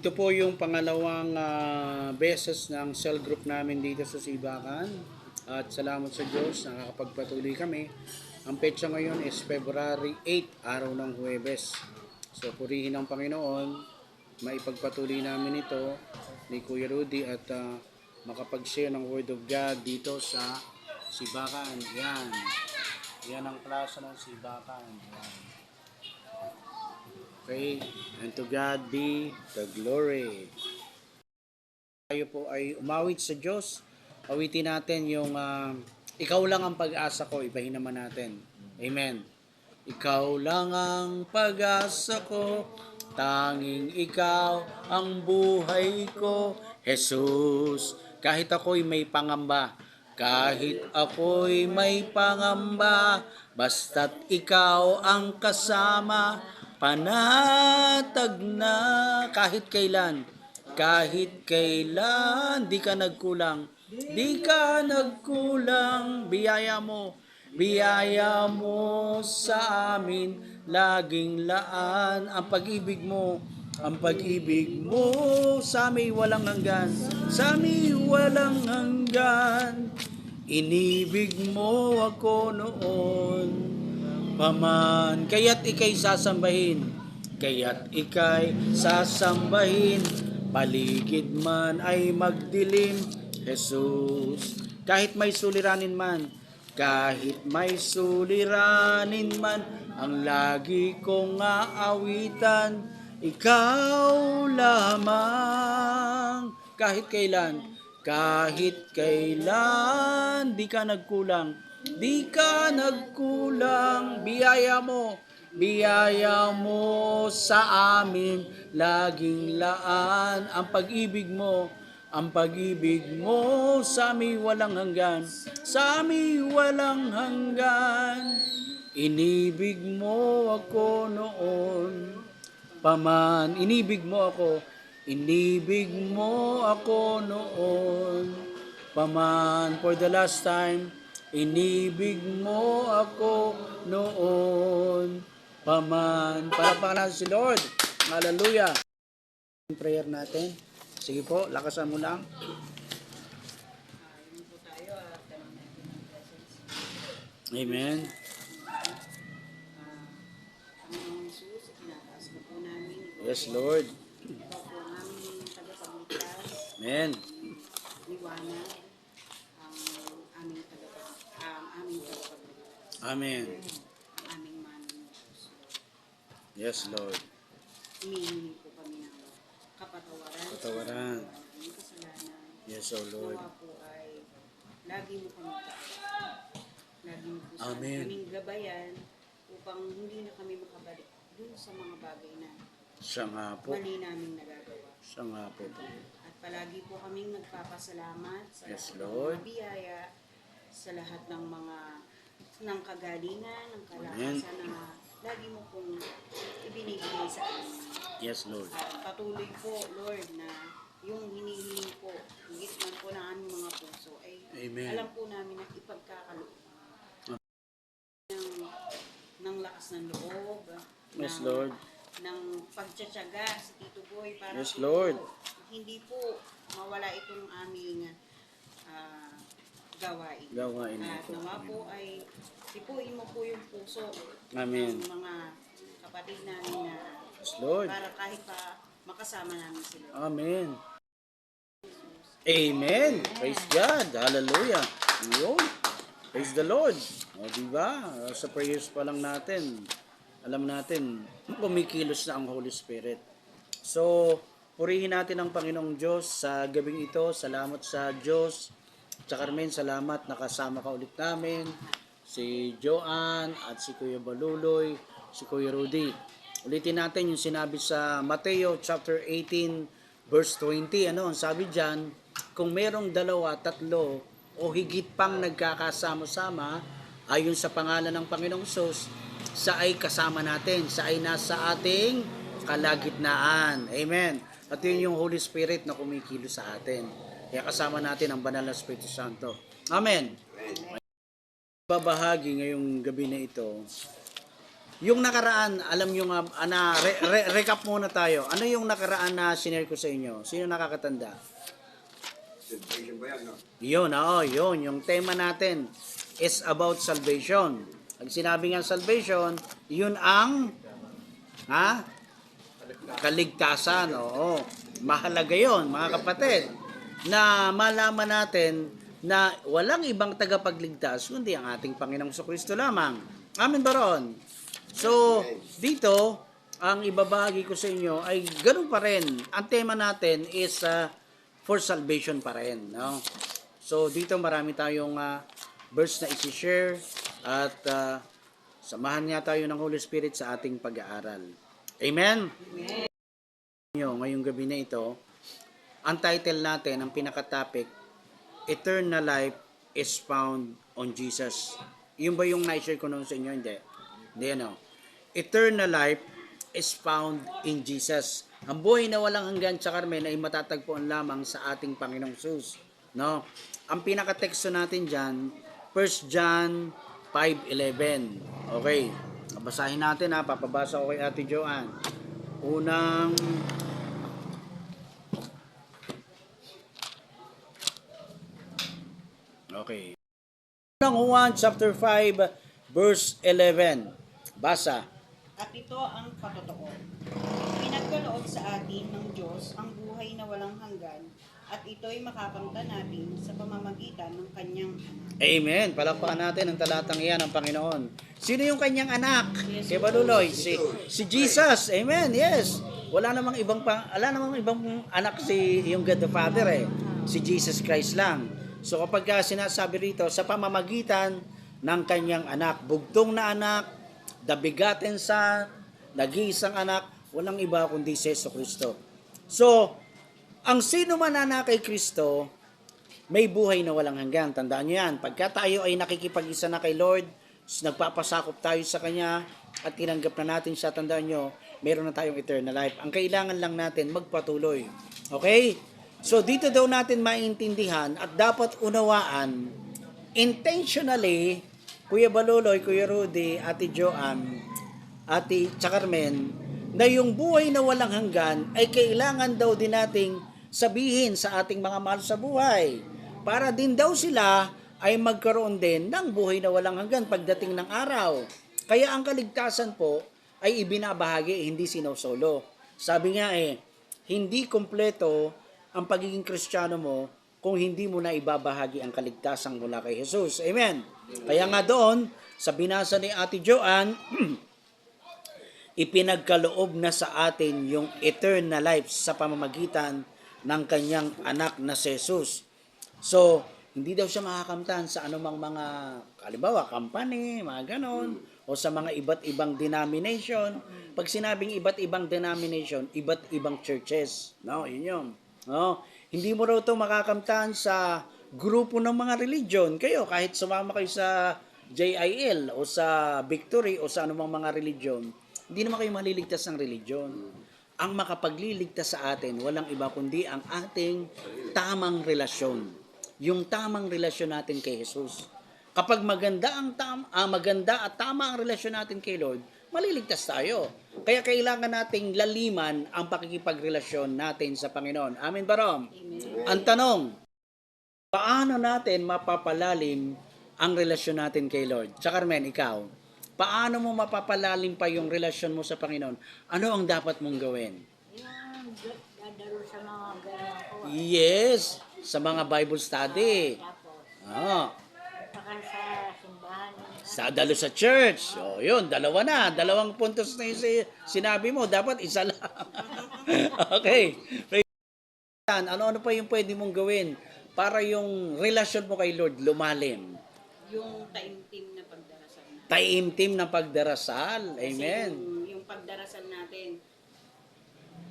Ito po yung pangalawang beses ng cell group namin dito sa Sibakan. At salamat sa Diyos, nakakapagpatuloy kami. Ang petsa ngayon is February 8, araw ng Huwebes. So purihin ang Panginoon, maipagpatuloy namin ito ni Kuya Rudy at makapag-share ng Word of God dito sa Sibakan. Yan. Yan ang plaza ng Sibakan. Yan. Okay, and to God be the glory. Tayo po ay umawit sa Diyos. Awitin natin yung ikaw lang ang pag-asa ko. Ibahin naman natin. Amen. Ikaw lang ang pag-asa ko, tanging ikaw ang buhay ko, Jesus. Kahit ako'y may pangamba, basta't ikaw ang kasama, panatag na kahit kailan, di ka nagkulang, biyaya mo sa amin, laging laan ang pag-ibig mo sa amin walang hanggan, inibig mo ako noon paman, kaya't ika'y sasambahin, paligid man ay magdilim, Jesus. Kahit may suliranin man, ang lagi kong aawitan, ikaw lamang. Kahit kailan, di ka nagkulang, biyaya mo sa amin, laging laan ang pag-ibig mo sa amin walang hanggan, inibig mo ako noon paman, inibig mo ako noon paman, for the last time, inibig mo ako noon paman. Palakpakan natin si Lord. Hallelujah. Prayer natin. Sige po, lakasan mo lang. Amen. Yes, Lord. Amen. Amen. Yes, Lord. Humihingi po kami ng kapatawaran ng kasalanan. Yes, O Lord. Nawa po ay lagi mo kami Amen. kaming gabayan upang hindi na kami makabalik dun sa mga bagay na Siya nga po. mali naming nagagawa. Siya nga po. At palagi po kaming nagpapasalamat sa Yes, lahat ng Lord. mga biyaya, sa lahat ng mga ng kagalingan, ng Amen. kalakasan na lagi mo pong ibinigay sa amin. Yes, Lord. At patuloy po, Lord, na yung hinihingi po, higit man po ng aming mga puso, ay Amen. alam po namin na ipagkakaloob ng lakas ng loob, Yes, Lord. ng pagtsatsaga sa Tito Boy para Yes, po Lord. hindi po mawala itong aming gawain. At ito. nawa po ay tipuin mo po yung puso Amen. ng mga kapatid namin na Yes, Lord. para kahit pa makasama namin sila. Amen. Amen. Praise God. Hallelujah. Yun. Praise the Lord. O, diba? Sa prayers pa lang natin, alam natin, kumikilos na ang Holy Spirit. So, purihin natin ang Panginoong Diyos sa gabing ito. Salamat sa Diyos. Tsaka Carmen, salamat. Nakasama ka ulit namin. Si Joanne at si Kuya Baluloy, si Kuya Rudy. Ulitin natin yung sinabi sa Mateo chapter 18 verse 20. Ano ang sabi diyan? Kung merong 2, 3 o higit pang nagkakasama-sama ayon sa pangalan ng Panginoong Hesus, siya ay kasama natin, siya ay nasa ating kalagitnaan. Amen. At yun yung Holy Spirit na kumikilos sa atin. Kaya kasama natin ang Banal na Espiritu Santo. Amen. Babahagi ngayong gabi na ito Yung nakaraan, alam nyo nga, recap muna tayo. Ano yung nakaraan na sinare ko sa inyo? Sino nakakatanda? Salvation ba yan, no? Yun, oo, yun. Yung tema natin is about salvation. Pag sinabi nga salvation, yun ang kaligtasan. Oo. Mahalaga yun, mga kapatid, na malaman natin na walang ibang tagapagligtas kundi ang ating Panginoong Kristo lamang. Amen ba ron? So, dito, ang ibabahagi ko sa inyo ay ganun pa rin. Ang tema natin is for salvation pa rin. No? So, dito marami tayong verse na isi-share at samahan nga tayo ng Holy Spirit sa ating pag-aaral. Amen? Amen. Ngayong gabi na ito, ang title natin, ang pinaka-topic, Eternal Life is Found on Jesus. Yun ba yung na-share ko noon sa inyo? Hindi. Hindi, ano? Eternal life is found in Jesus. Ang buhay na walang hanggan sa Carmen ay matatagpuan lamang sa ating Panginoong Jesus. No? Ang pinaka-teksto natin dyan, 1 John 5:11. Okay. Basahin natin ha. Papabasa ko kay Ate Joanne. Unang Okay. Unang Juan chapter 5 verse 11. Basa. At ito ang patotoo. Pinagkaloob sa atin ng Diyos ang buhay na walang hanggan at ito'y makakamtan natin sa pamamagitan ng kanyang anak. Amen. Palakpakan natin ang talatang iyan ng Panginoon. Sino yung kanyang anak? Si Baluloy. Si Jesus. Amen. Yes. Wala namang ibang anak yung God the Father eh. Si Jesus Christ lang. So kapag sinasabi rito, sa pamamagitan ng kanyang anak, bugtong na anak, the begotten Son, nag-iisang anak, walang iba kundi si Jesucristo. So, ang sino man na kay Kristo, may buhay na walang hanggan. Tandaan nyo yan. Pagka tayo ay nakikipag-isa na kay Lord, nagpapasakop tayo sa Kanya, at tinanggap na natin siya, tandaan nyo, meron na tayong eternal life. Ang kailangan lang natin, magpatuloy. Okay? So, dito daw natin maintindihan at dapat unawaan, intentionally, Kuya Baluloy, Kuya Rudy, Ate Joanne, Ate Carmen, na yung buhay na walang hanggan ay kailangan daw din nating sabihin sa ating mga mahal sa buhay. Para din daw sila ay magkaroon din ng buhay na walang hanggan pagdating ng araw. Kaya ang kaligtasan po ay ibinabahagi, hindi sinosolo. Sabi nga hindi kompleto ang pagiging Kristiyano mo kung hindi mo na ibabahagi ang kaligtasan mula kay Jesus. Amen. Kaya nga doon, sa binasa ni Ate Joanne, ipinagkaloob na sa atin yung eternal life sa pamamagitan ng kanyang anak na si Jesus. So, hindi daw siya makakamtan sa anumang mga, halimbawa, company, mga ganon, o sa mga iba't ibang denomination. Pag sinabing iba't ibang denomination, iba't ibang churches. No, yun yun. No? Hindi mo raw ito makakamtan sa grupo ng mga religion. Kayo, kahit sumama kayo sa JIL o sa Victory o sa anumang mga religion, hindi naman kayo maliligtas ng religion. Ang makapagliligtas sa atin, walang iba kundi ang ating tamang relasyon. Yung tamang relasyon natin kay Jesus. Kapag maganda at tama ang relasyon natin kay Lord, maliligtas tayo. Kaya kailangan nating laliman ang pakikipagrelasyon natin sa Panginoon. Amen ba, Rom? Amen. Ang tanong, paano natin mapapalalim ang relasyon natin kay Lord? Carmen, ikaw, paano mo mapapalalim pa yung relasyon mo sa Panginoon? Ano ang dapat mong gawin? Yung dadalo sa mga gano'n ko. Yes, sa mga Bible study. Tapos, saka sa simbahan. Sa dalo sa church. O, yun, dalawa na. Dalawang puntos na yung sinabi mo. Dapat isa lang. Okay. Ano-ano pa yung pwede mong gawin para yung relasyon mo kay Lord lumalim? Yung taimtim na pagdarasal natin. Taimtim na pagdarasal. Amen. Kasi yung pagdarasal natin,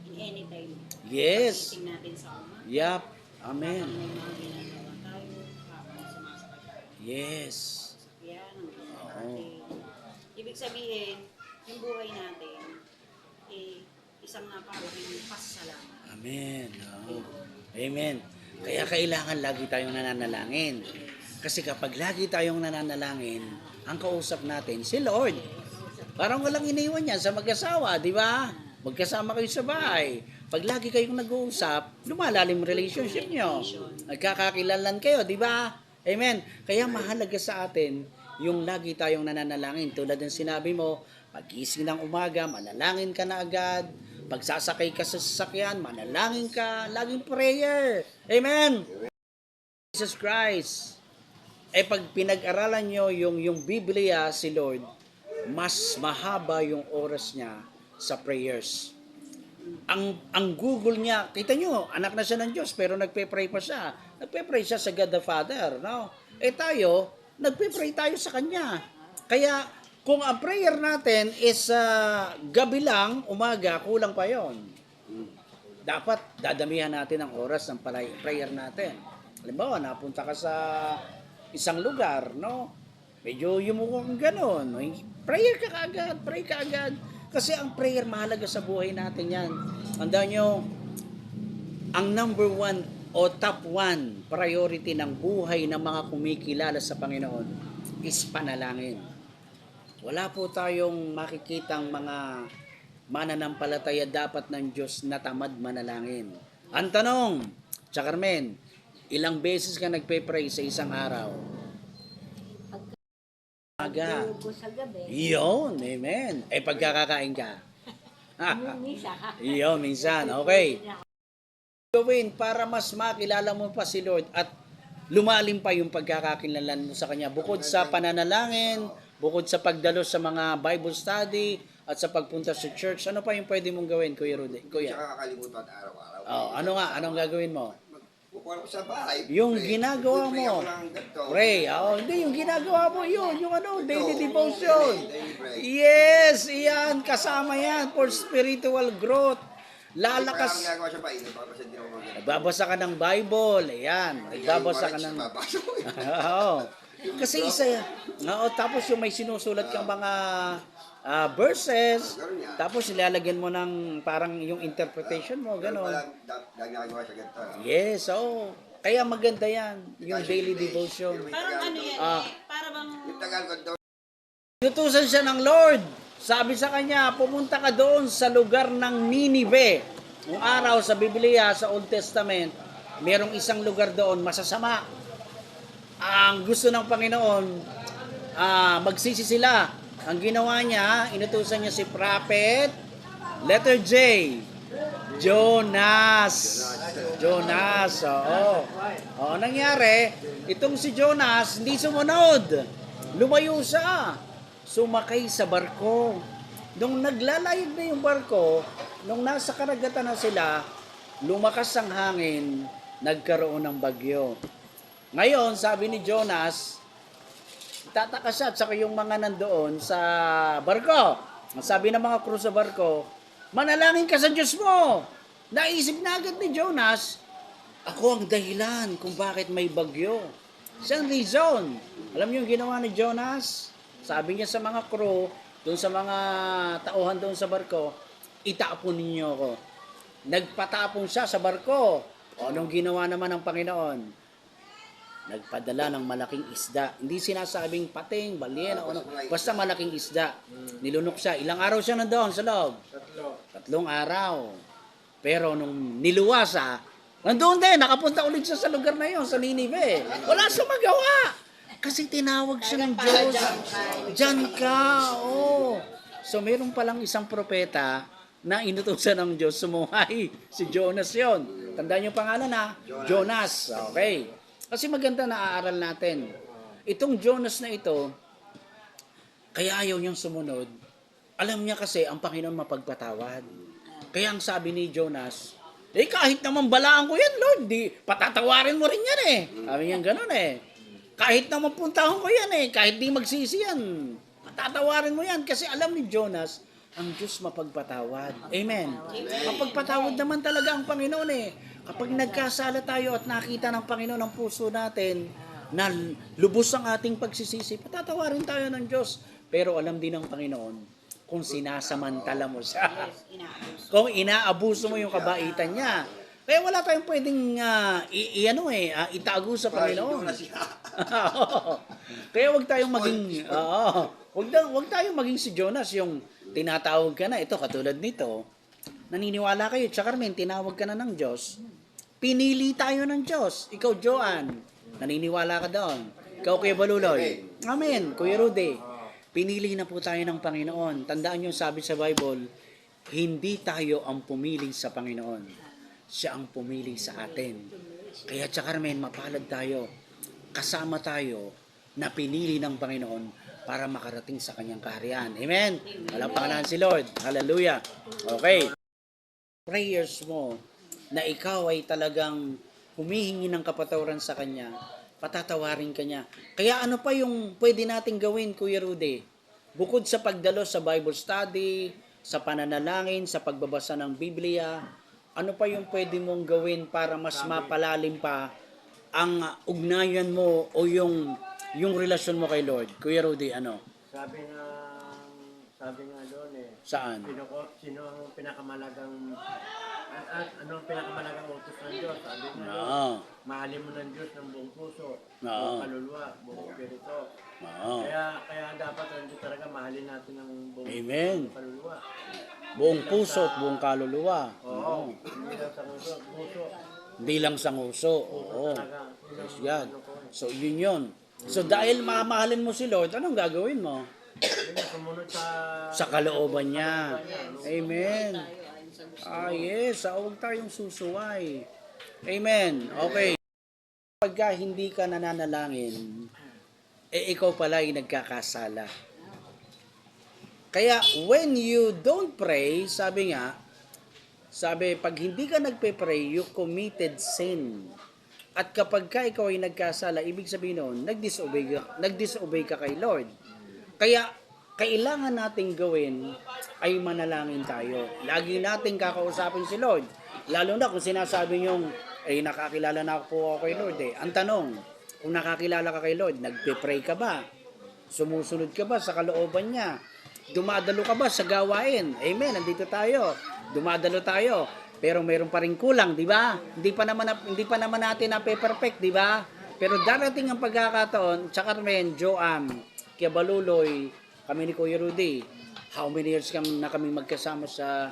in anytime. Yes. Pagdating natin sa Ama. Yup. Amen. May mga ginagawa tayo, habang sumasakay tayo. Yes. Yan, ibig sabihin, yung buhay natin, isang napakalaking pasasalamat. Amen. Oh. Amen. Kaya kailangan lagi tayong nananalangin. Kasi kapag lagi tayong nananalangin, ang kausap natin, si Lord. Parang walang iniwan yan sa mag-asawa, di ba? Magkasama kayo sa bahay. Pag lagi kayong nag-uusap, lumalalim relationship nyo. Nagkakakilalan kayo, di ba? Amen. Kaya mahalaga sa atin yung lagi tayong nananalangin. Tulad ng sinabi mo, pagising ng umaga, manalangin ka na agad. Pagsasakay ka sa sasakyan, manalangin ka. Laging prayer. Amen. Jesus Christ. Pag pinag-aralan nyo yung Biblia, si Lord, mas mahaba yung oras niya sa prayers. Ang Google niya, kita nyo, anak na siya ng Diyos, pero nagpe-pray pa siya. Nagpe-pray siya sa God the Father. No? Tayo, nagpe-pray tayo sa Kanya. Kaya, kung ang prayer natin is gabi lang, umaga, kulang pa yon. Dapat dadamihan natin ang oras ng prayer natin. Halimbawa, napunta ka sa isang lugar, no? Medyo yumukhang ganon. Prayer ka kaagad, pray ka agad. Kasi ang prayer mahalaga sa buhay natin yan. Tandaan nyo, ang number 1 o top 1 priority ng buhay ng mga kumikilala sa Panginoon is panalangin. Wala po tayong makikitang mga mananampalataya dapat ng Diyos na tamad manalangin. Ang tanong, Carmen, ilang beses ka nagpe-pray sa isang araw? Aga. Tulog ko sa gabi. Iyon, amen. Pagkakakain ka. Misa. Iyon, minsan. Okay. Gawin para mas makilala mo pa si Lord at lumalim pa yung pagkakakilanlan mo sa Kanya. Bukod sa pananalangin, bukod sa pagdalo sa mga Bible study, at sa pagpunta sa church, ano pa yung pwede mong gawin, Kuya Rudy? Kuya? Tsaka kakalimutan araw-araw. Ano nga? Anong gagawin mo? Pupunta ko sa bahay. Yung pray. ginagawa Pray mo. ako ng ganito. Pray. Hindi, yung ginagawa mo yun. Yung daily devotion. Daily pray. Yes, iyan. Kasama yan for spiritual growth. Ang Lalakas. ginagawa sa bahay, nagpapasad din ako mga ganito. Nagbabasa ka ng Bible. Ayan. Nagbabasa ka ng... Babasa ko yun. Oo. Kasi isa yan. Oo, tapos yung may sinusulat kang mga verses. Tapos ilalagyan mo ng parang yung interpretation mo. Ganun. Ganon. Ginagawa sa ganito. Yes, oo. Kaya maganda yan. Yung daily devotion. Parang ano yan para bang Yung Tagalog daw. Inutusan siya ng Lord. Sabi sa kanya, pumunta ka doon sa lugar ng Ninive. Nung araw sa Biblia, sa Old Testament, merong isang lugar doon, masasama. Ang gusto ng Panginoon, magsisi sila. Ang ginawa niya, inutusan niya si prophet, letter J, Jonas. Jonas, oo. Oo, nangyari, itong si Jonas, hindi sumunod. Lumayo siya. Sumakay sa barko. Nung naglalayag na yung barko, nung nasa karagatan na sila, lumakas ang hangin, nagkaroon ng bagyo. Ngayon, sabi ni Jonas, tataka siya at saka yung mga nandoon sa barko. Sabi ng mga crew sa barko, manalangin ka sa Diyos mo. Naisip na agad ni Jonas, ako ang dahilan kung bakit may bagyo. Siya ang reason. Alam niyo yung ginawa ni Jonas? Sabi niya sa mga crew, doon sa mga tauhan doon sa barko, itapon ninyo ako. Nagpatapon siya sa barko. O anong ginawa naman ng Panginoon? Nagpadala ng malaking isda. Hindi sinasabing pating, balyena, basta malaking isda. Nilunok siya. Ilang araw siya nandoon sa loob? 3 araw. Pero nung niluwa siya, nandoon din, nakapunta ulit siya sa lugar na yon, sa Ninive. Wala siyang magawa. Kasi tinawag siya ng Diyos. Diyan ka, oh. So meron palang isang propeta na inutusan ng Diyos sumuhay. Si Jonas yon. Tandaan niyo pangalan na? Jonas. Okay. Kasi maganda na aaral natin. Itong Jonas na ito, kaya ayaw niyang sumunod. Alam niya kasi ang Panginoon mapagpatawad. Kaya ang sabi ni Jonas, kahit naman balaan ko yan, Lord, patatawarin mo rin yan eh. Sabi niya gano'n eh. Kahit naman puntahan ko yan eh, kahit di magsisi yan, patatawarin mo yan. Kasi alam ni Jonas, ang Diyos mapagpatawad. Amen. Mapagpatawad naman talaga ang Panginoon eh. Kapag nagkasala tayo at nakita ng Panginoon ang puso natin na lubos ang ating pagsisisi, patatawarin tayo ng Diyos. Pero alam din ng Panginoon kung sinasamantala mo siya. Kung inaabuso mo yung kabaitan niya. Kaya wala tayong pwedeng itago sa Panginoon. Kaya wag tayong maging Wag tayong maging si Jonas, yung tinatawag ka na, ito katulad nito. Naniniwala kayo, tsaka Carmen, tinawag ka na ng Diyos. Pinili tayo ng Diyos. Ikaw, Joan, naniniwala ka doon. Ikaw, Kuya Baluloy. Amen. Kuya Rudy. Pinili na po tayo ng Panginoon. Tandaan nyo, sabi sa Bible, hindi tayo ang pumili sa Panginoon. Siya ang pumili sa atin. Kaya tsaka Carmen, mapalad tayo. Kasama tayo na pinili ng Panginoon para makarating sa kanyang kaharian. Amen? Walang pangalan si Lord. Hallelujah. Okay. Prayers mo na ikaw ay talagang humihingi ng kapatawaran sa Kanya, patatawarin ka niya. Kaya ano pa yung pwede nating gawin, Kuya Rudy? Bukod sa pagdalo sa Bible study, sa pananalangin, sa pagbabasa ng Biblia, ano pa yung pwede mong gawin para mas mapalalim pa ang ugnayan mo o yung relasyon mo kay Lord? Kuya Rudy, ano? Sabi nga doon eh. Saan? Sino ang pinakamalagang ano ang pinakamalagang utos ng Diyos? Sabi nga doon, Oo. mahalin mo ng Diyos ng buong puso, Oo. buong kaluluwa, buong espiritu. Oo. Kaya dapat hindi talaga mahalin natin ng buong Amen. kaluluwa. Buong puso at buong kaluluwa. Oo. Hindi lang sa puso. Hindi lang sa nguso. Oo. Talaga. Praise God. So, yun. So, dahil mamahalin mo si Lord, anong gagawin mo? Hindi na sumunod Sa kalooban niya. Amen. Yes. Huwag tayong susuway. Amen. Okay. Pagka hindi ka nananalangin, ikaw pala ay nagkakasala. Kaya, when you don't pray, sabi, pag hindi ka nagpe-pray, you committed sin. At kapag ka ikaw ay nagkasala, ibig sabihin noon, nag-disobey ka kay Lord. Kaya, kailangan nating gawin ay manalangin tayo. Lagi nating kakausapin si Lord. Lalo na kung sinasabi niyong, nakakilala na po ako kay Lord. Ang tanong, kung nakakilala ka kay Lord, nagpe-pray ka ba? Sumusunod ka ba sa kalooban niya? Dumadalo ka ba sa gawain? Amen, nandito tayo. Dumadalo tayo. Pero mayroon pa rin kulang, di ba? Hindi pa naman natin na perfect, di ba? Pero darating ang pagkakataon, tsaka Carmen, Joam, Kuya Baluloy, kami ni Kuya Rudy, how many years na kami magkasama sa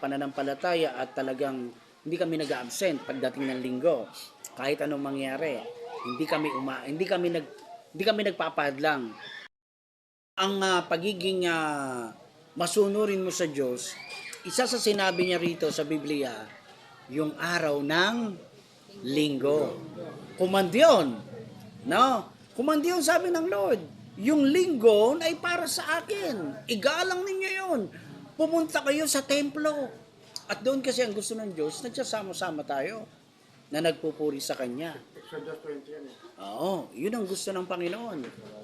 pananampalataya at talagang hindi kami nag-absent pagdating ng linggo. Kahit anong mangyari, hindi kami nagpapadlang. Ang pagiging masunurin mo sa Diyos, isa sa sinabi niya rito sa Biblia, yung araw ng linggo. Kumandyon. No? Kumandyon, sabi ng Lord. Yung linggo ay para sa akin. Igalang ninyo yun. Pumunta kayo sa templo. At doon kasi ang gusto ng Diyos, nagsasama-sama tayo na nagpupuri sa Kanya. Exodus 20 yan eh. Oo, yun ang gusto ng Panginoon.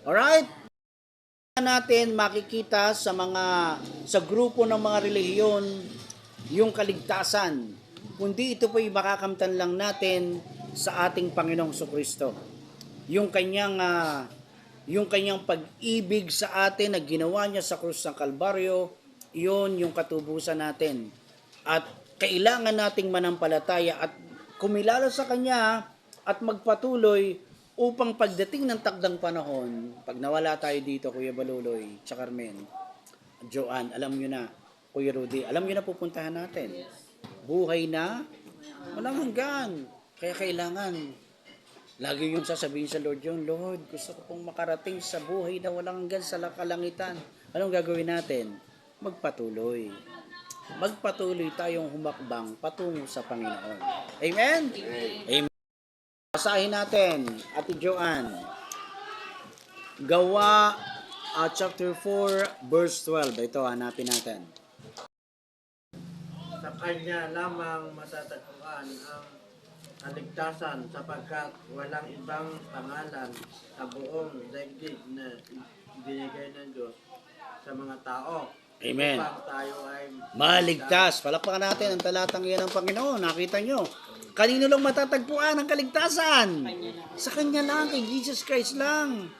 Alright? Natin makikita sa grupo ng mga relihiyon yung kaligtasan. Kundi ito po'y makakamtan lang natin sa ating Panginoong Kristo. Yung kanyang pag-ibig sa atin na ginawa niya sa krus ng Kalbaryo, yun yung katubusan natin. At kailangan nating manampalataya at kumilala sa Kanya at magpatuloy upang pagdating ng takdang panahon, pag nawala tayo dito, Kuya Baluloy, tsaka Carmen, Joan, alam nyo na, Kuya Rudy, alam nyo na pupuntahan natin. Buhay na, walang hanggan. Kaya kailangan, lagi yung sasabihin sa Lord yung, Lord, gusto ko pong makarating sa buhay na walang hanggan sa kalangitan. Anong gagawin natin? Magpatuloy. Magpatuloy tayong humakbang patungo sa Panginoon. Amen? Amen. Basahin natin, Ate Joanne. Gawa chapter 4, verse 12. Ito, hanapin natin. Sa Kanya lamang matatagpuan ang kaligtasan sapagkat walang ibang pangalan sa buong daigdig na binigay ng Diyos sa mga tao. Amen. Upang tayo ay Maligtas. Palakpakan natin ang talatang iyan ng Panginoon. Nakita nyo. Kanino lang matatagpuan ang kaligtasan? Sa Kanya lang, kay Jesus Christ lang.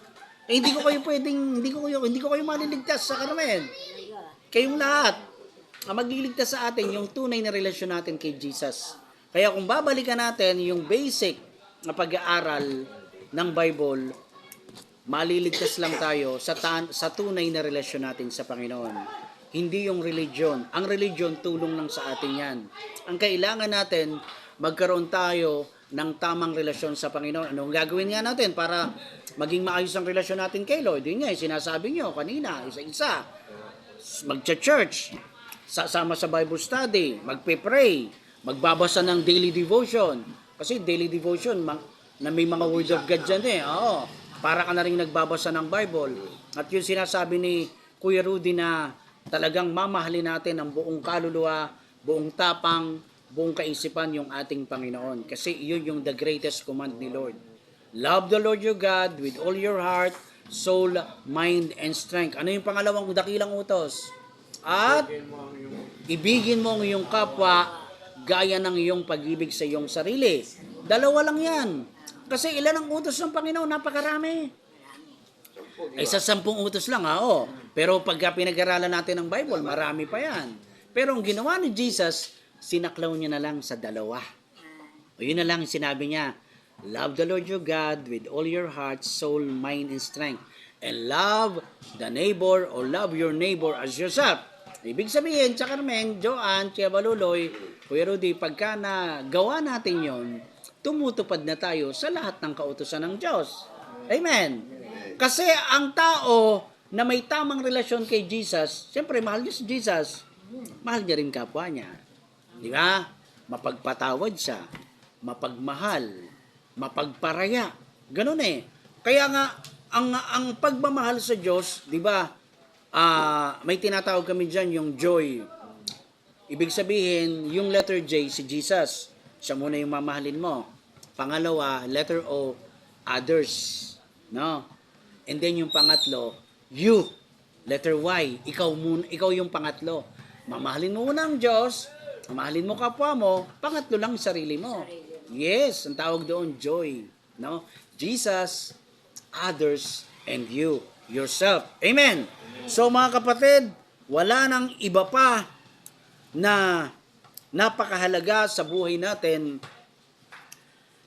Hindi ko kayo maliligtas sa Carmen. Kayong lahat. Ang magliligtas sa atin, yung tunay na relasyon natin kay Jesus. Kaya kung babalikan natin yung basic na pag-aaral ng Bible, maliligtas lang tayo sa tunay na relasyon natin sa Panginoon. Hindi yung religion. Ang religion, tulong lang sa atin yan. Ang kailangan natin, magkaroon tayo ng tamang relasyon sa Panginoon. Anong gagawin nga natin para maging maayos ang relasyon natin kay Lord? Yun nga, sinasabi nyo kanina, isa-isa. Magcha-church, sasama sa Bible study, magpe-pray, magbabasa ng daily devotion. Kasi daily devotion, na may mga word of God dyan eh. Oo, para ka na rin nagbabasa ng Bible. At yung sinasabi ni Kuya Rudy na talagang mamahalin natin ang buong kaluluwa, buong tapang, buong kaisipan yung ating Panginoon. Kasi yun yung the greatest command ni Lord. Love the Lord your God with all your heart, soul, mind, and strength. Ano yung pangalawang dakilang utos? At ibigin mo ang iyong kapwa gaya ng iyong pag-ibig sa iyong sarili. Dalawa lang yan. Kasi ilan ang utos ng Panginoon? Napakarami. Ay sa 10 utos lang, oo. Pero pagka pinag-aralan natin ng Bible, marami pa yan. Pero ang ginawa ni Jesus, sinaklaw niya na lang sa 2. O yun na lang sinabi niya, love the Lord your God with all your heart, soul, mind, and strength. And love the neighbor or love your neighbor as yourself. Ibig sabihin, Carmen, Joanne, Tia Baluloy, Kuya Rudy, pagka na gawa natin yon, tumutupad na tayo sa lahat ng kautusan ng Diyos. Amen. Kasi ang tao na may tamang relasyon kay Jesus, siyempre mahal niya si Jesus, mahal niya rin kapwa niya. Di ba? Mapagpatawad siya, mapagmahal, mapagparaya. Ganun eh. Kaya nga, ang pagmamahal sa Diyos, di ba, may tinatawag kami dyan yung joy. Ibig sabihin, yung letter J, si Jesus, siya muna yung mamahalin mo. Pangalawa, letter O, others. No? And then yung pangatlo, you. Letter Y, ikaw yung pangatlo. Mamahalin mo muna ang Diyos, mamahalin mo kapwa mo, pangatlo lang sarili mo. Yes, ang tawag doon, joy. No? Jesus, others, and you, yourself. Amen. So mga kapatid, wala nang iba pa na napakahalaga sa buhay natin,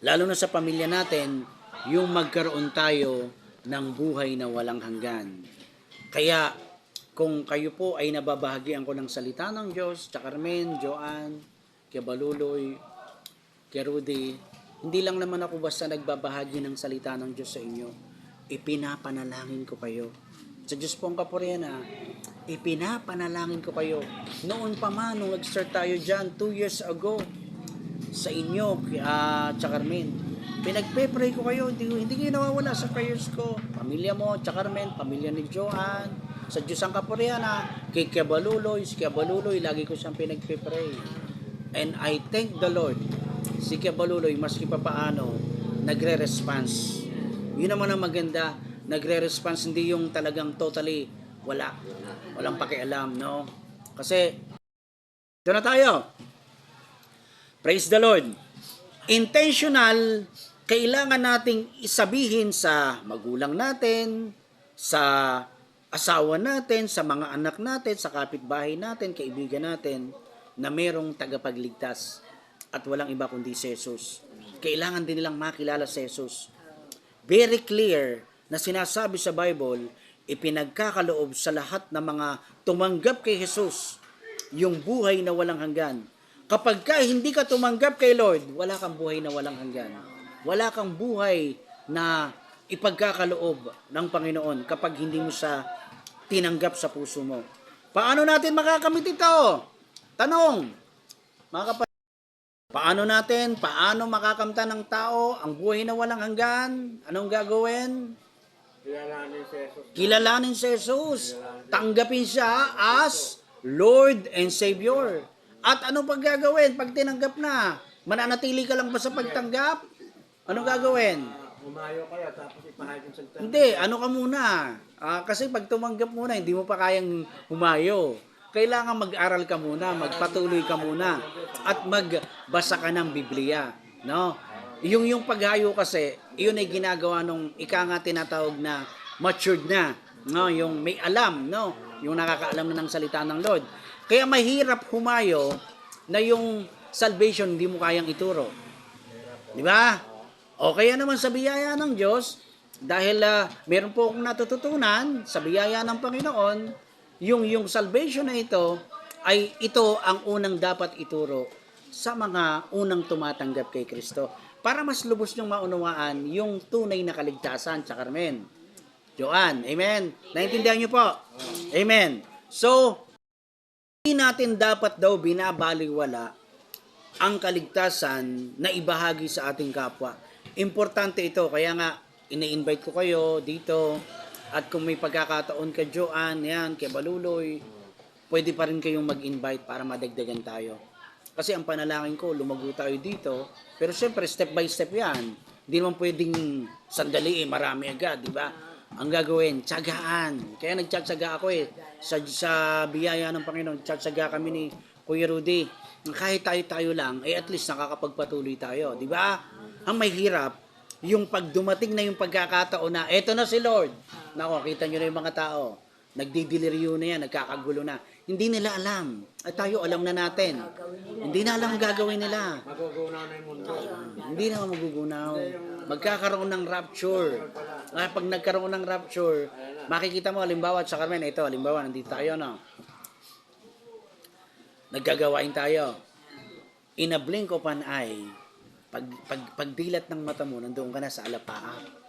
lalo na sa pamilya natin, yung magkaroon tayo ng buhay na walang hanggan. Kaya, kung kayo po ay nababahagian ko ng salita ng Diyos, Carmen, Joanne, Kia Baluloy, Kia Rudy, hindi lang naman ako basta nagbabahagi ng salita ng Diyos sa inyo. Ipinapanalangin ko kayo. Sa Diyos po ang kapurihan ipinapanalangin ko kayo. Noon pa man, nung nag-start tayo dyan, 2 years ago, sa inyo, Carmen, pinagpe-pray ko kayo, hindi kayo nawawala sa prayers ko. Pamilya mo, Carmen, pamilya ni Joanne, sa Diyos ang kapurihan kay Kia Baluloy, lagi ko siyang pinagpe-pray. And I thank the Lord, si Kia Baluloy, maski pa paano, nagre-response. Yun naman ang maganda, nagre-response, hindi yung talagang totally walang pakialam, no? Kasi, ito na tayo. Praise the Lord. Intentional, kailangan nating isabihin sa magulang natin, sa asawa natin, sa mga anak natin, sa kapitbahay natin, kaibigan natin, na merong tagapagligtas at walang iba kundi si Jesus. Kailangan din nilang makilala si Jesus. Very clear na sinasabi sa Bible, ipinagkakaloob sa lahat ng mga tumanggap kay Jesus yung buhay na walang hanggan. Kapag hindi ka tumanggap kay Lord, wala kang buhay na walang hanggan. Wala kang buhay na ipagkakaloob ng Panginoon kapag hindi mo siya tinanggap sa puso mo. Paano natin makakamit ito? Tanong, mga kapatid, paano makakamtan ng tao ang buhay na walang hanggan? Anong gagawin? Kilalanin si Jesus. Tanggapin siya as Lord and Savior. At anong paggagawin pag tinanggap na? Mananatili ka lang ba sa pagtanggap? Anong gagawin? Humayo kaya tapos ipahayag yung salita. Hindi, ano ka muna? Kasi pag tumanggap muna, hindi mo pa kayang humayo. Kailangan mag-aral ka muna, magpatuloy ka muna, at magbasa ka ng Biblia. No? Yung paghayo kasi, yun ay ginagawa nung ika nga tinatawag na matured na. No? Yung may alam, no? Yung nakakaalam na ng salita ng Lord. Kaya mahirap humayo na yung salvation hindi mo kayang ituro. Di ba? O kaya naman sa biyaya ng Diyos, Dahil meron po akong natututunan sa biyaya ng Panginoon, yung salvation na ito ay ito ang unang dapat ituro sa mga unang tumatanggap kay Kristo para mas lubos niyong maunawaan yung tunay na kaligtasan sa Carmen. Joan, amen? Naintindihan niyo po? Amen. So, hindi natin dapat daw binabaliwala ang kaligtasan na ibahagi sa ating kapwa. Importante ito, kaya nga ini-invite ko kayo dito at kung may pagkakataon ka Joan, yan, kay Baluloy, pwede pa rin kayong mag-invite para madagdagan tayo. Kasi ang panalangin ko, lumago tayo dito, pero siyempre step by step yan. Hindi naman pwedeng sandali marami agad, di ba? Ang gagawin, tiyagaan. Kaya nagtsatsaga ako sa biyaya ng Panginoon, tiyatsaga kami ni Kuya Rudy. Kahit tayo lang, at least nakakapagpatuloy tayo, di ba? Ang may hirap, yung pag dumating na yung pagkakataon na, eto na si Lord. Nako, kita nyo na yung mga tao. Nagdidiliryo na yan, nagkakagulo na. Hindi nila alam. At tayo, alam na natin. Hindi na alam ang gagawin nila. Magugunaw na yung mundo. Hindi na magugunaw. Magkakaroon ng rapture. Pag nagkaroon ng rapture, makikita mo, halimbawa, sa Carmen, ito, halimbawa, nandito tayo, no? Naggagawain tayo. In a blink of an eye, pagdilat ng mata mo, nandoon ka na sa alapaap.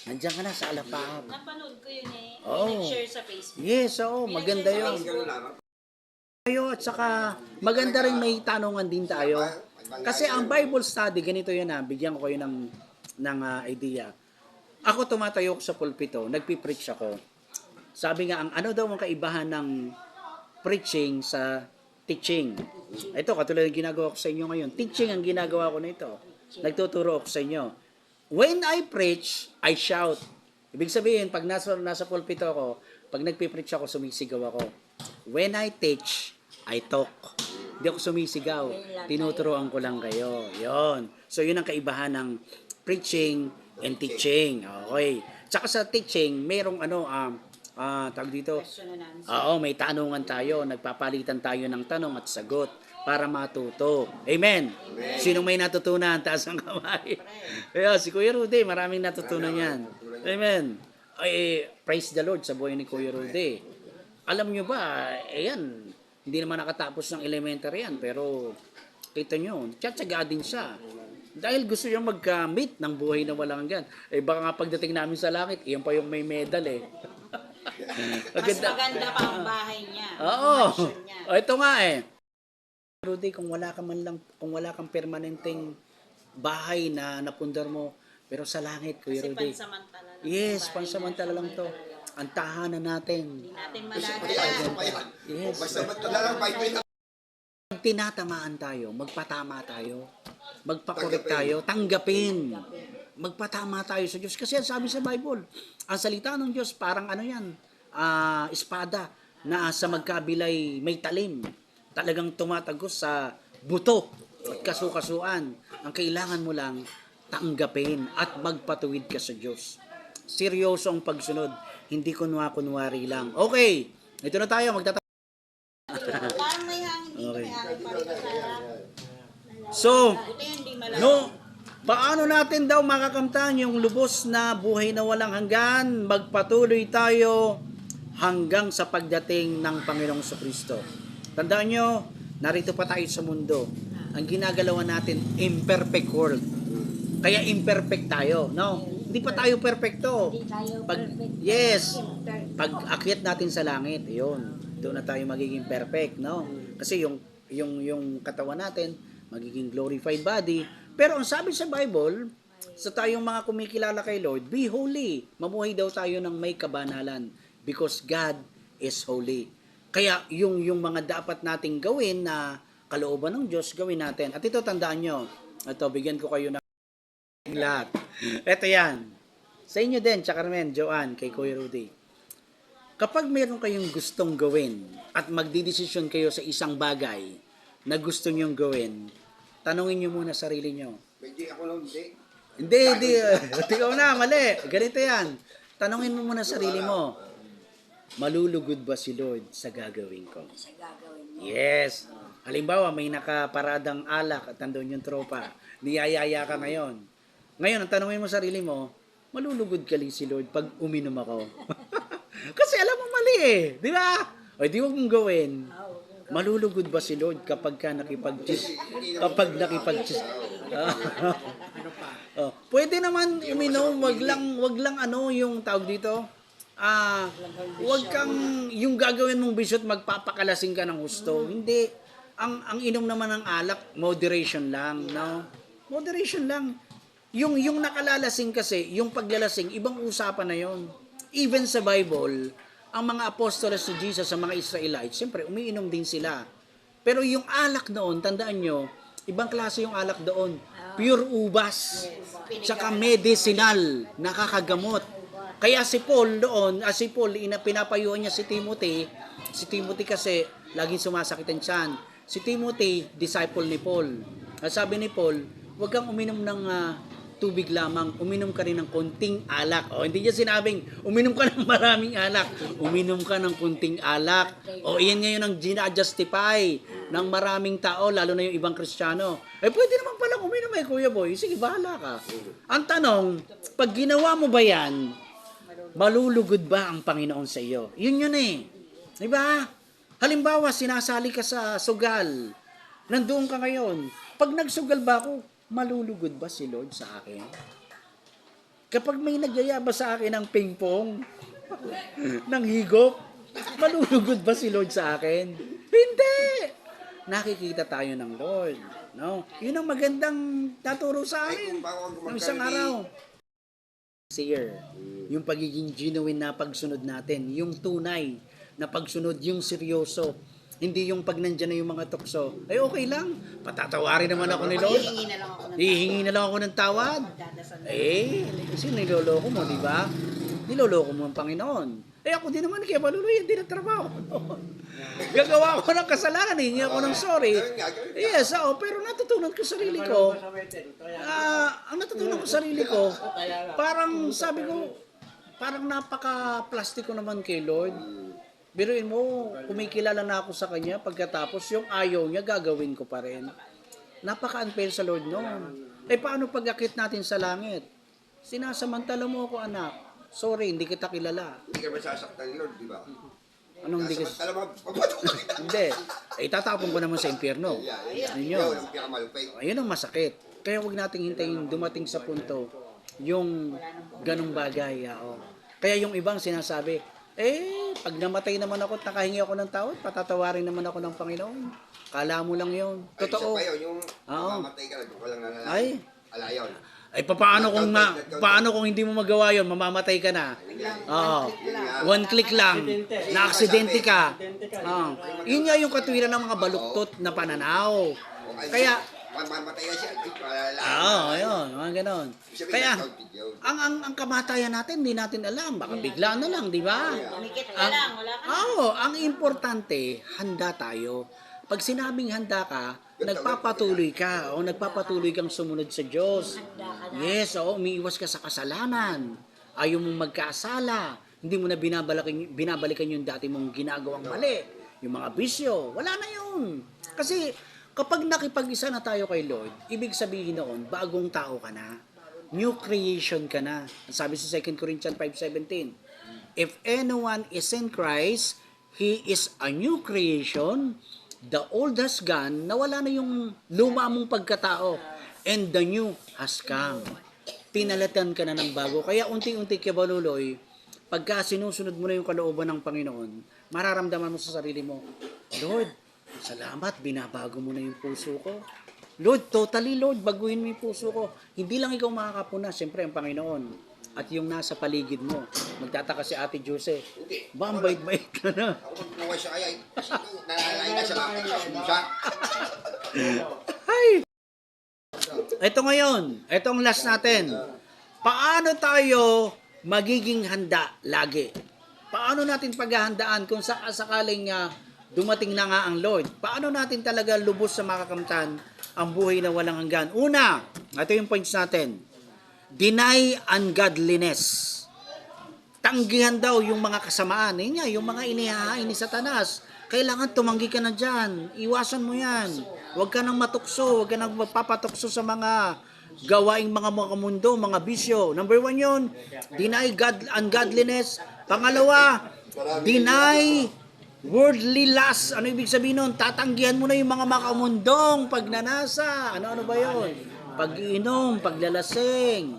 Nandiyan ka na sa alapaap. Napanood ko yun eh. Oo. Nag-share sa Facebook. Yes, oo, maganda yun. Tayo at saka maganda rin may tanungan din tayo. Kasi ang Bible study, ganito yun bigyan ko kayo ng idea. Ako tumatayo sa pulpito, nagpipreach ako. Sabi nga, ang ano daw ang kaibahan ng preaching sa teaching. Ito, katulad ng ginagawa ko sa inyo ngayon. Teaching ang ginagawa ko na ito. Nagtuturo ako sa inyo. When I preach, I shout. Ibig sabihin, pag nasa pulpito ako, pag nagpipreach ako, sumisigaw ako. When I teach, I talk. Hindi ako sumisigaw. Tinuturoan ko lang kayo. Yon. So, yun ang kaibahan ng preaching and teaching. Okay. Tsaka sa teaching, merong tawag dito. Question and answer. Oo, may tanungan tayo. Nagpapalitan tayo ng tanong at sagot para matuto. Amen. Sino may natutunan? Taas ang kamay. Kaya si Kuya Rudy, maraming natutunan yan. Amen. Ay, praise the Lord sa buhay ni Kuya Rudy. Alam nyo ba, yan, hindi naman nakatapos ng elementary yan, pero kita nyo, tsatsaga din siya. Dahil gusto niya mag-meet ng buhay na walang hanggan. Baka nga pagdating namin sa langit, iyan pa yung may medal Mas maganda pa ang bahay niya. Oo. Ang mansion niya. Ito nga Rudy, kung wala kang permanenteng bahay na napundar mo, pero sa langit, Kuya Kasi Rudy. pansamantala lang. Yes, pansamantala lang to. Ang tahanan natin. Hindi natin malalaman. Yes. Basta lang, Pag tinatamaan tayo, magpatama tayo. Magpakorek tayo, tanggapin. Magpatama tayo sa Diyos. Kasi sabi sa Bible, ang salita ng Diyos parang espada na sa magkabilay may talim. Talagang tumatagos sa buto at kasukasuan. Ang kailangan mo lang, tanggapin at magpatuwid ka sa Diyos. Seryoso ang pagsunod. Hindi kunwari lang. Okay, ito na tayo. Parang may hangin dito, Okay. may hangin pa rin sa harap. So, Buti hindi malakas. no, paano natin daw makakamtan yung lubos na buhay na walang hanggan? Magpatuloy tayo hanggang sa pagdating ng Panginoong Kristo. Tandaan nyo, narito pa tayo sa mundo. Ang ginagalawan natin, imperfect world. Kaya imperfect tayo, no? Hindi pa tayo perfecto. Hindi tayo perfect. Yes, Imperfect. pag akyat natin sa langit, yun, doon na tayo magiging perfect, no? Kasi yung katawan natin, magiging glorified body. Pero ang sabi sa Bible, sa tayong mga kumikilala kay Lord, be holy. Mamuhay daw tayo ng may kabanalan because God is holy. Kaya yung mga dapat nating gawin na kalooban ng Diyos, gawin natin. At ito, tandaan nyo. Ito, bigyan ko kayo ng lahat. Ito yan. Sa inyo din, Carmen, Joanne, kay Kuya Rudy. Kapag meron kayong gustong gawin at magdidesisyon kayo sa isang bagay na gusto nyong gawin, tanungin nyo muna sarili nyo. Hindi ako lang, hindi. Hindi. Ikaw na, mali. Ganito yan. Tanungin mo muna sarili mo. Malulugod ba si Lord sa gagawin ko? Sa gagawin mo. Yes. Halimbawa, may nakaparadang alak at nandun yung tropa. Niyayaya ka ngayon. Ngayon, ang tanungin mo sarili mo, malulugod ka si Lord pag uminom ako. Kasi alam mo mali eh, di ba? O di wag mong gawin. Malulugod ba si Lord kapag ka nakipag-chis? Kapag nakipag-chis. Pwede naman uminom, wag lang ano yung tawag dito. Wag kang yung gagawin mong bisyo at magpapakalasing ka ng gusto. Hindi. Ang inom naman ng alak, moderation lang, no? Moderation lang. Yung nakalalasing kasi, yung paglalasing, ibang usapan na yon. Even sa Bible, ang mga apostolos ni Jesus sa mga Israelites, siyempre umiinom din sila. Pero yung alak noon, tandaan nyo, ibang klase yung alak doon. Pure ubas. Tsaka medicinal, nakakagamot. Kaya si Paul doon, pinapayuhan niya si Timothy kasi laging sumasakit ang tiyan. Si Timothy, disciple ni Paul. Sabi ni Paul, huwag kang uminom ng tubig lamang, uminom ka rin ng konting alak. Hindi niya sinabing, uminom ka ng maraming alak. Uminom ka ng konting alak. Iyan ngayon ang gina-justify ng maraming tao, lalo na yung ibang Kristiyano. Pwede naman palang uminom Kuya Boy. Sige, bahala ka. Ang tanong, pag ginawa mo ba yan, malulugod ba ang Panginoon sa iyo? Yun eh. Diba? Halimbawa, sinasali ka sa sugal. Nandoon ka ngayon. Pag nagsugal ba ako, malulugod ba si Lord sa akin? Kapag may nagyayaba sa akin ng pingpong, ng higop, malulugod ba si Lord sa akin? Hindi! Nakikita tayo ng Lord. No? Yun ang magandang naturo sa akin ng isang araw. Sincere, yung pagiging genuine na pagsunod natin, yung tunay na pagsunod, yung seryoso, hindi yung pag nandyan na yung mga tukso, okay lang, patatawarin naman ako ni Lord. Hihingi na lang ako ng tawad. Kasi niloloko mo, di ba? Niloloko mo ang Panginoon. Ako din naman, kaya maluluyan din ang trabaho. Gagawa ko ng kasalanan, hingi ako ng sorry. Yes, pero natutunan ko sarili ko. Ang natutunan ko sarili ko, parang sabi ko, parang napaka-plastiko naman kay Lord. Biruin mo, kumikilala na ako sa Kanya, pagkatapos yung ayaw niya, gagawin ko pa rin. Napaka-unfair sa Lord noon. Paano pag-akit natin sa langit? Sinasamantala mo ako, anak. Sorry, hindi kita kilala. Hindi ka masasaktan ni Lord, di ba? Anong hindi ka... Samantala mo, papatuloy kita. Hindi. Itatapon ko naman sa impyerno. Ayun yun. Ang pinakamalupay. Ayun ang masakit. Kaya huwag nating hintayin dumating sa punto yung ganong bagay. Kaya yung ibang sinasabi, pag namatay naman ako at nakahingi ako ng tawad, patatawarin naman ako ng Panginoon. Kala mo lang yun. Totoo. Ay, isa pa yun, yung mamamatay ka, doon ka lang nalalaki. Ay. Alayon. Paano kung hindi mo magawa yun, mamamatay ka na. One click lang. Na-aksidente ka. Yun nga yung katwiran ng mga baluktot na pananaw. Kaya, mamatay na siya. ayun, mga ganon. Kaya, ang kamatayan natin, hindi natin alam. Baka bigla na lang, di ba? Kumikit ka lang, wala ka. Ang importante, handa tayo. Pag sinabing handa ka, nagpapatuloy ka o nagpapatuloy kang sumunod sa Diyos. Yes, umiiwas ka sa kasalanan. Ayaw mong magkasala. Hindi mo na binabalikan yung dati mong ginagawang mali. Yung mga bisyo, wala na yun. Kasi kapag nakipag-isa na tayo kay Lord, ibig sabihin noon, bagong tao ka na. New creation ka na. Sabi sa 2 Corinthians 5:17, if anyone is in Christ, he is a new creation. The old has gone, nawala na yung luma mong pagkatao. And the new has come. Pinalatan ka na ng bago. Kaya unti-unti kabaluloy, pagka sinusunod mo na yung kalooban ng Panginoon, mararamdaman mo sa sarili mo, Lord, salamat, binabago mo na yung puso ko. Lord, totally Lord, baguhin mo yung puso ko. Hindi lang ikaw makakapuna, siyempre ang Panginoon. At yung nasa paligid mo. Magtataka si Ate Jose, ba ang bait-bait ka na? Ako magbuhay siya kaya, kasi nalalay na siya lang. Siya. Ay! Ito ngayon, ito ang last natin. Paano tayo magiging handa lagi? Paano natin paghahandaan kung sakaling dumating na nga ang Lord? Paano natin talaga lubos sa makakamtan ang buhay na walang hanggan? Una, ito yung points natin. Deny ungodliness. Tanggihan daw yung mga kasamaan. Yung mga inihahain ni Satanas. Kailangan tumanggi ka na dyan. Iwasan mo yan. Huwag ka nang matukso. Huwag ka nang magpapatukso sa mga gawaing mga mundo, mga bisyo. Number 1 yun, deny ungodliness. Pangalawa, deny worldly lust. Ano ibig sabihin nun? Tatanggihan mo na yung mga makamundong pagnanasa. Ano ba yun? Pag-iinom, paglalasing,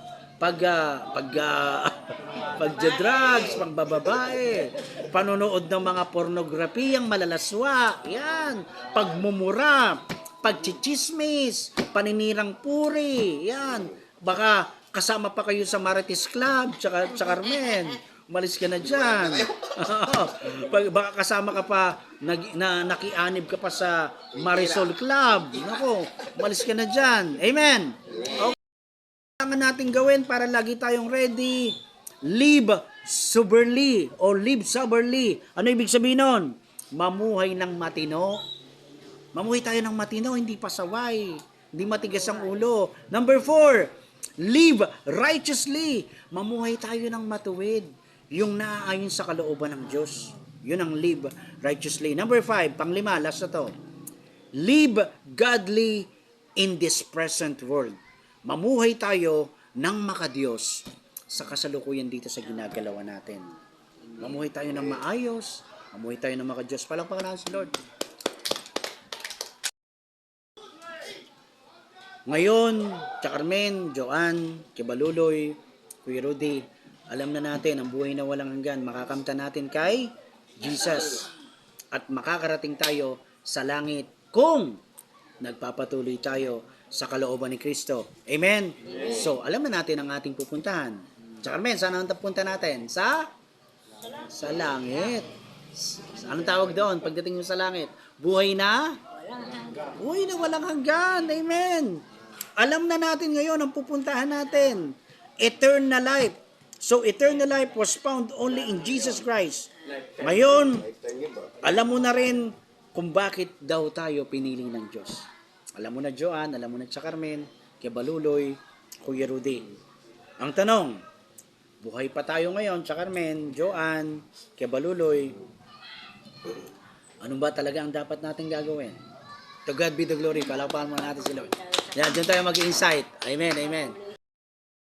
pagja-drugs, pagbababae, panonood ng mga pornografiyang malalaswa, yan, pagmumura, pagchichismis, paninirang puri, yan, baka kasama pa kayo sa Marites Club, tsaka Carmen, umalis ka na dyan. Baka kasama ka pa, nakianib ka pa sa Marisol Club, nako, umalis ka na dyan. Amen. Okay. Kailangan natin gawin para lagi tayong ready. Live soberly o live soberly. Ano ibig sabihin nun? Mamuhay ng matino. Mamuhay tayo ng matino, hindi pasaway. Hindi matigas ang ulo. Number 4, live righteously. Mamuhay tayo ng matuwid. Yung naaayon sa kalooban ng Diyos. Yun ang live righteously. Number 5, panglima, last na to. Live godly in this present world. Mamuhay tayo ng makadiyos sa kasalukuyan dito sa ginagalawan natin. Mamuhay tayo ng maayos, mamuhay tayo ng makadiyos. Palakpakan natin si Lord. Ngayon, Carmen, Joanne, Kibaluloy, Kuya Rudy, alam na natin ang buhay na walang hanggan. Makakamtan natin kay Jesus. At makakarating tayo sa langit kung nagpapatuloy tayo sa kalooban ni Kristo. Amen? So, alam na natin ang ating pupuntahan. Carmen, saan ang punta natin? Sa langit. Anong tawag doon pagdating mo sa langit? Buhay na? Buhay na walang hanggan. Amen. Alam na natin ngayon ang pupuntahan natin. Eternal life. So, eternal life was found only in Jesus Christ. Ngayon, alam mo na rin kung bakit daw tayo pinili ng Diyos. Alam mo na, Joanne, alam mo na, Carmen, Kibaluloy, Kuya Rudy. Ang tanong, buhay pa tayo ngayon, Carmen, Joanne, Kibaluloy, ano ba talaga ang dapat natin gagawin? To God be the glory. Palakpakan mo natin si Lord. Yan, dyan tayo mag-insight. Amen, amen.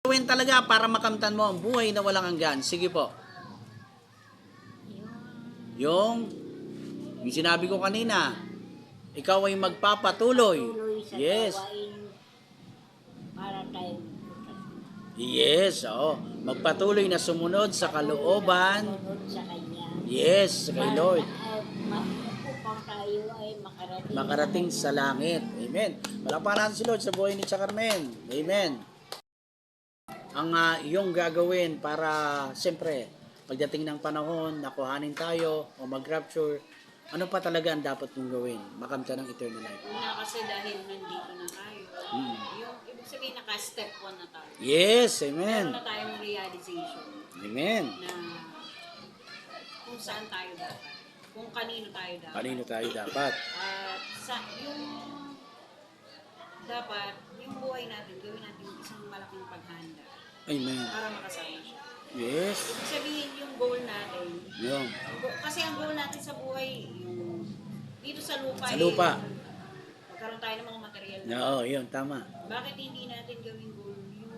Gawin talaga para makamtan mo ang buhay na walang hanggan. Sige po. Yung sinabi ko kanina, ikaw ay magpapatuloy. Tuloy sa Yes. gawain para tayo Yes, oo. Magpatuloy na sumunod sa kalooban. sunod sa Kanya. Yes, kay Lord. Upang tayo ay Makarating sa langit. Amen. Palakpakan natin si Lord sa buhay ni Carmen. Amen. Ang iyong gagawin para, siyempre, pagdating ng panahon, nakuhanin tayo o mag-rapture, ano pa talaga ang dapat mong gawin? Makamtan ng eternal life. Una kasi dahil nandito na tayo. Yung ibig sabihin naka-step 1 na tayo. Yes, Meron amen. na tayong realization Amen. na kung saan tayo dapat. Kung kanino tayo dapat. Kanino tayo dapat? At yung dapat, yung buhay natin, gawin natin isang malaking paghanda Amen. para makasama siya. Yes. Ibig sabihin yung goal natin, Yung. kasi ang goal natin sa buhay, yung dito sa lupa, Sa lupa. magkaroon tayo ng mga material. Oo, yun, tama. Bakit hindi natin gawing goal yung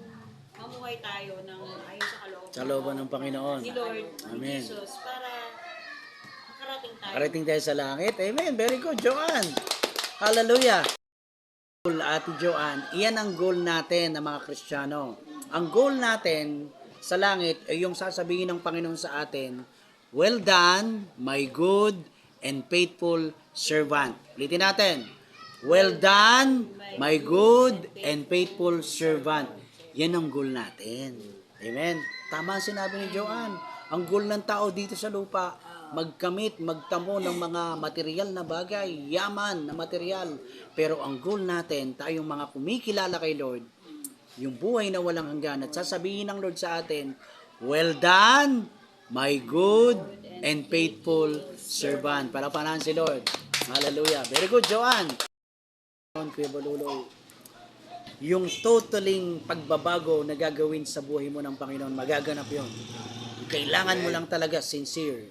mamuhay tayo ng ayon sa kalooban Sa looban ng Panginoon. ni Lord, Amen. ni Jesus, para makarating tayo. Karating tayo sa langit. Amen. Very good, Joanne. Hallelujah. Ate Joanne, iyan ang goal natin ng mga Kristiyano. Ang goal natin sa langit ay yung sasabihin ng Panginoon sa atin, well done, my good and faithful servant. Ulitin natin. Well done, my good and faithful servant. Yan ang goal natin. Amen. Tama ang sinabi ni Joanne. Ang goal ng tao dito sa lupa, magkamit, magtamo ng mga material na bagay, yaman na material. Pero ang goal natin, tayong mga kumikilala kay Lord, yung buhay na walang hanggan, at sasabihin ng Lord sa atin, well done, my good and faithful servant. Palakpakan si Lord. Hallelujah. Very good, Joanne. Kuya Baluloy, yung totaling pagbabago na gagawin sa buhay mo ng Panginoon, magaganap yon. Kailangan mo lang talaga sincere.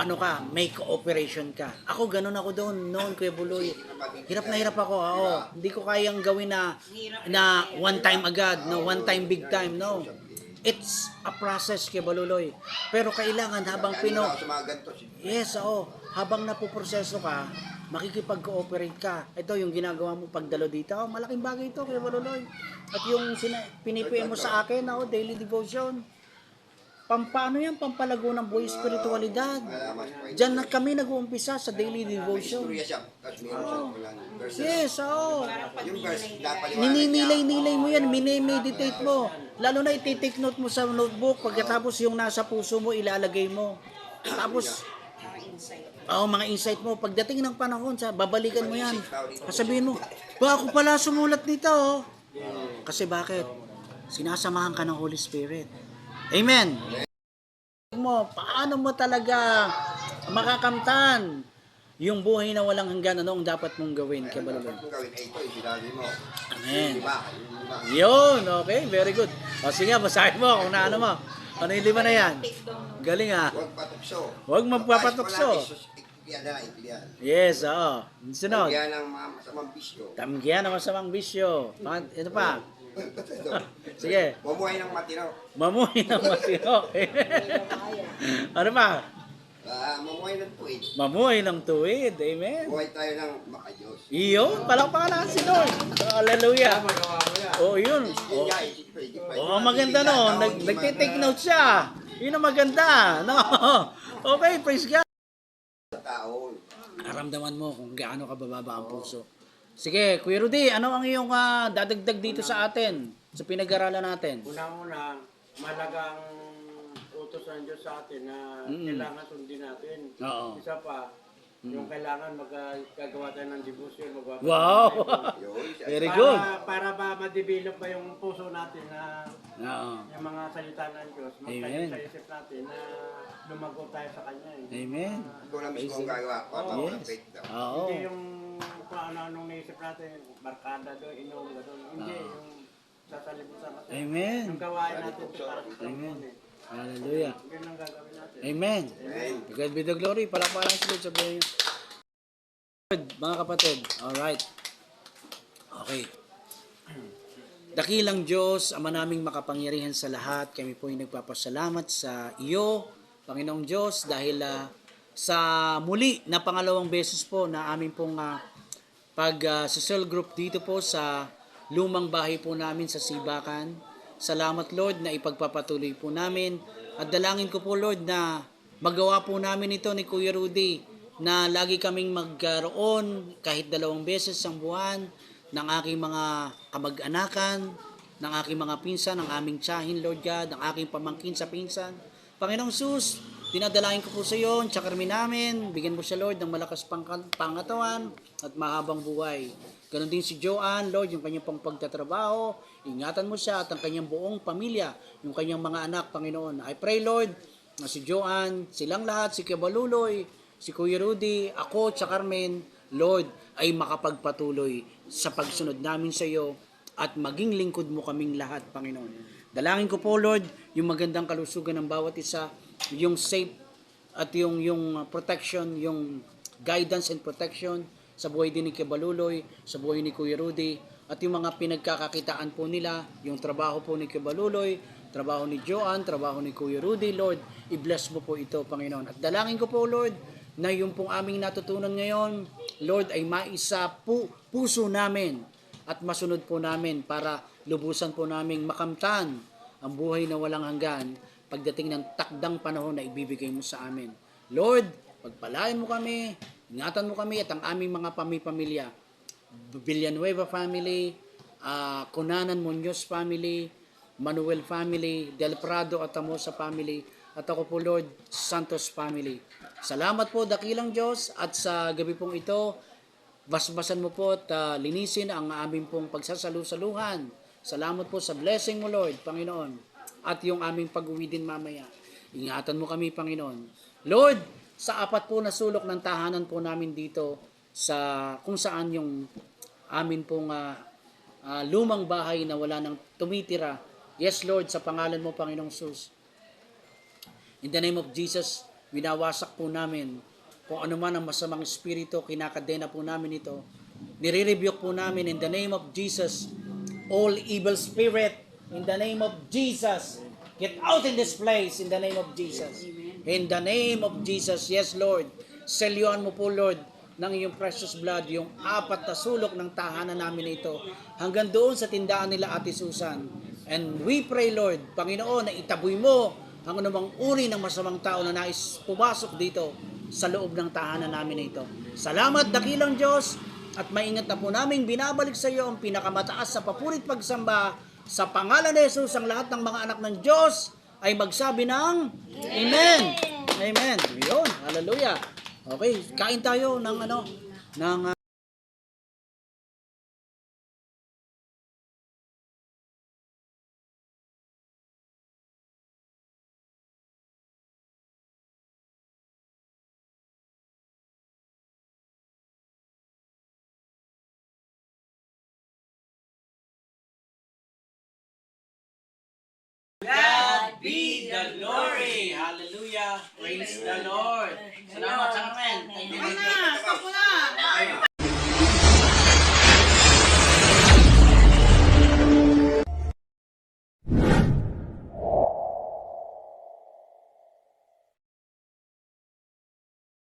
ano ka, may cooperation ka. Ako, ganun ako doon, noon, Kuya Buloy. Hirap na hirap ako, oo. Hindi ko kayang gawin na one time agad, no, one time big time, no. It's a process, Kuya Buloy. Pero kailangan habang Kaya ako sa mga ganito. yes, oo, habang napoproseso ka, makikipag-cooperate ka. Ito yung ginagawa mo pagdalo dito. Oh, malaking bagay ito, Kuya Buloy. At yung pinipiin mo sa akin, daily devotion. Pampano yan, pampalago ng buhay espiritualidad. Diyan na kami nag-uumpisa sa daily devotion. Istorya siya. Tapos meron siyang walang verses. Yes, oo. Yung verse, napaliwanag niya. Nininilay-nilay mo yan, minimeditate mo. Lalo na iti-take note mo sa notebook, pagkatapos yung nasa puso mo, ilalagay mo. Tapos, mga insight mo. Pagdating ng panahon, babalikan mo yan. Sabihin mo, ba ako pala sumulat nito, oh. Kasi bakit? Sinasamahan ka ng Holy Spirit. Amen. Paano mo talaga makakamtan yung buhay na walang hanggan? Ano ang dapat mong gawin? Kaya Dapat mong gawin, ito, sinabi mo. Amen. Diba? Yun, okay, very good. O sige, basahin mo kung naano mo. Ano yung 5 na yan? Galing ah. Huwag patukso. Huwag magpapatukso. Ikliyan na, ikliyan. Yes, oo. Sunod. Ikliyan ng mga masamang bisyo. Tamgihan ang masamang bisyo. Ito pa. Sige. Mamuhay ng matino. Mamuhay ng matino. Ano pa? Mamuhay ng tuwid. Mamuhay ng tuwid. Amen. Mamuhay tayo ng makayos. Iyon, palakpakan si Lord. Hallelujah. Oh, yun. Yun nga, isipin. Maganda no. Nagtitake note siya. Yun ang maganda. No. Okay, praise God. Taon. Naramdaman mo kung gaano ka bababa ang puso. Sige, Kuya Rudy, ano ang iyong dadagdag dito sa atin? Sa pinag-aralan natin? Unang-una, malagang utos ng Diyos sa atin na kailangan sundin natin. Oo. Isa pa, yung kailangan magagawa tayo ng devotion, magbabasa. Wow! Yun. Very good. Para ba ma-develop ba yung puso natin na Oo. yung mga salita ng Diyos, magtayo sa isip natin na lumago tayo sa Kanya. Amen. Ikaw na mismo ang gagawa. Papapapit daw. Oo. Hindi yung kung ano-anong naisip natin, barkada doon, inom doon. Hindi, yung sasalibutan natin. Amen. Yung gawain natin ito para sa Amen. Panginoon. Hallelujah. Yun ang gagawin natin. Amen. Amen. To God be the glory. Palakpakan sa Lord sa buhay niyo. Mga kapatid. Alright. Okay. Dakilang Diyos, Ama naming makapangyarihan sa lahat, kami po ay nagpapasalamat sa iyo, Panginoong Diyos, dahil sa muli na pangalawang beses po na aming pong sa cell group dito po sa lumang bahay po namin sa Sibakan. Salamat Lord na ipagpapatuloy po namin at dalangin ko po Lord na magawa po namin ito ni Kuya Rudy na lagi kaming magkaroon kahit 2 beses ang buwan ng aking mga kamag-anakan, ng aking mga pinsan, ng aming tiyahin, Lord God, ng aking pamangkin sa pinsan. Panginoong Sus, dinadalain ko po sa iyo, ang tsakarmi namin, bigyan mo siya, Lord, ng malakas pangatawan at mahabang buhay. Ganon din si Joanne, Lord, yung kanyang pang pagtatrabaho, ingatan mo siya at ang kanyang buong pamilya, yung kanyang mga anak, Panginoon. I pray, Lord, na si Joanne, silang lahat, si Kibaluloy, si Kuya Rudy, ako, Carmen, Lord, ay makapagpatuloy sa pagsunod namin sa iyo at maging lingkod mo kaming lahat, Panginoon. Dalangin ko po, Lord, yung magandang kalusugan ng bawat isa, yung safe at yung protection, yung guidance and protection sa buhay din ni Kibaluloy, sa buhay ni Kuya Rudy, at yung mga pinagkakakitaan po nila, yung trabaho po ni Kibaluloy, trabaho ni Joanne, trabaho ni Kuya Rudy, Lord, i-bless mo po ito, Panginoon. At dalangin ko po, Lord, na yung pong aming natutunan ngayon, Lord, ay maisa puso namin at masunod po namin para lubusan po namin makamtan ang buhay na walang hanggan pagdating ng takdang panahon na ibibigay mo sa amin. Lord, pagpalain mo kami, ingatan mo kami at ang aming mga pamilya. Villanueva family, Cunanan Muñoz family, Manuel family, Del Prado at Amosa family, at ako po Lord, Santos family. Salamat po dakilang Diyos at sa gabi pong ito, basbasan mo po at linisin ang aming pong pagsasalusaluhan. Salamat po sa blessing mo Lord, Panginoon, at yung aming pag-uwi din mamaya. Ingatan mo kami, Panginoon. Lord, sa 4 po na sulok ng tahanan po namin dito, sa kung saan yung amin pong lumang bahay na wala nang tumitira. Yes, Lord, sa pangalan mo, Panginoong Sus. In the name of Jesus, Winawasak po namin kung ano man ang masamang espiritu, kinakadena po namin ito. Nire-rebuke po namin in the name of Jesus. All evil spirit, in the name of Jesus. Get out in this place in the name of Jesus. In the name of Jesus. Yes, Lord. Selyuhan mo po, Lord, ng iyong precious blood, yung 4 na sulok ng tahanan namin ito, hanggang doon sa tindahan nila Ate Susan. And we pray, Lord, Panginoon, na itaboy mo ang anumang uri ng masamang tao na nais pumasok dito sa loob ng tahanan namin ito. Salamat, dakilang Diyos, at maingat na po namin binabalik sa iyo ang pinakamataas sa papurit pagsamba. Sa pangalan ni Jesus, ang lahat ng mga anak ng Diyos ay magsabi ng Amen. Amen. Yun, hallelujah. Okay, kain tayo ng God be the glory. Hallelujah. Praise the Lord. Salamat sa amen. Ay na, stop mo na!